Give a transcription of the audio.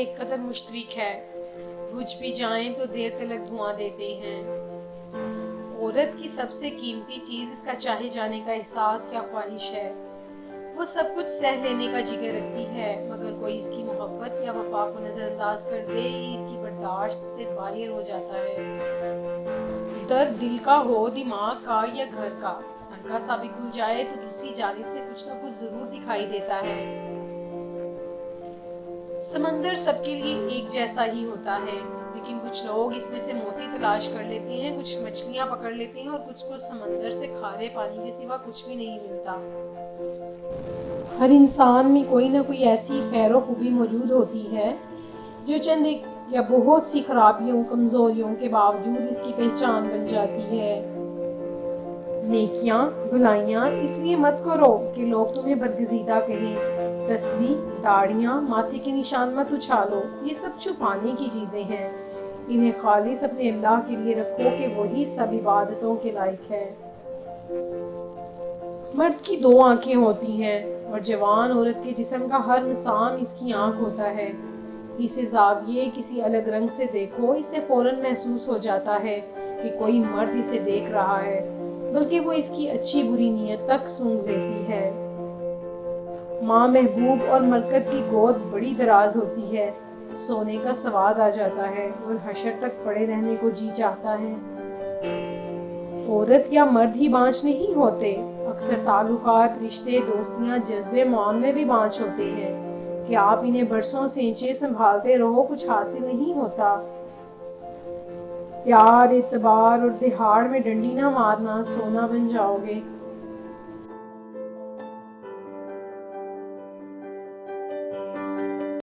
ایک قدر مشترک ہے، بجھ بھی جائیں تو دیر تلک دھواں دیتے ہیں۔ عورت کی سب سے قیمتی چیز اس کا چاہے جانے کا احساس یا خواہش ہے۔ وہ سب کچھ سہ لینے کا جگر رکھتی ہے، مگر کوئی اس کی محبت یا وفا کو نظر انداز کر دے، یہ اس کی برداشت سے باہر ہو جاتا ہے۔ درد دل کا ہو، دماغ کا یا گھر کا، ہلکا سا بھی کھل جائے تو دوسری جانب سے کچھ نہ کچھ ضرور دکھائی دیتا ہے۔ سمندر سب کے لیے ایک جیسا ہی ہوتا ہے، لیکن کچھ لوگ اس میں سے موتی تلاش کر لیتے ہیں، کچھ مچھلیاں پکڑ لیتے ہیں اور کچھ کو سمندر سے کھارے پانی کے سوا کچھ بھی نہیں ملتا۔ ہر انسان میں کوئی نہ کوئی ایسی خیر و خوبی موجود ہوتی ہے جو چند ایک یا بہت سی خرابیوں، کمزوریوں کے باوجود اس کی پہچان بن جاتی ہے۔ نیکیاں، بھلائیاں اس لیے مت کرو کہ لوگ تمہیں برگزیدہ کہیں۔ تسبیح، داڑھیاں، ماتھے کے نشان مت اچھالو، یہ سب چھپانے کی چیزیں ہیں۔ انہیں خالص اپنے اللہ کے لیے رکھو کہ وہی سب عبادتوں کے لائق ہے۔ مرد کی دو آنکھیں ہوتی ہیں اور جوان عورت کے جسم کا ہر مسام اس کی آنکھ ہوتا ہے۔ اسے زاویے کسی الگ رنگ سے دیکھو، اسے فوراً محسوس ہو جاتا ہے کہ کوئی مرد اسے دیکھ رہا ہے، بلکہ وہ اس کی اچھی بری نیت تک سونگھ لیتی ہے۔ ماں محبوب اور مرکت کی گود بڑی دراز ہوتی ہے، سونے کا سواد آ جاتا ہے اور حشر تک پڑے رہنے کو جی چاہتا ہے۔ عورت یا مرد ہی بانجھ نہیں ہوتے، اکثر تعلقات، رشتے، دوستیاں، جذبے، معاملے بھی بانجھ ہوتے ہیں کہ آپ انہیں برسوں سینچے سنبھالتے رہو، کچھ حاصل نہیں ہوتا۔ پیار، اعتبار اور دہاڑ میں ڈنڈی نہ مارنا، سونا بن جاؤ گے۔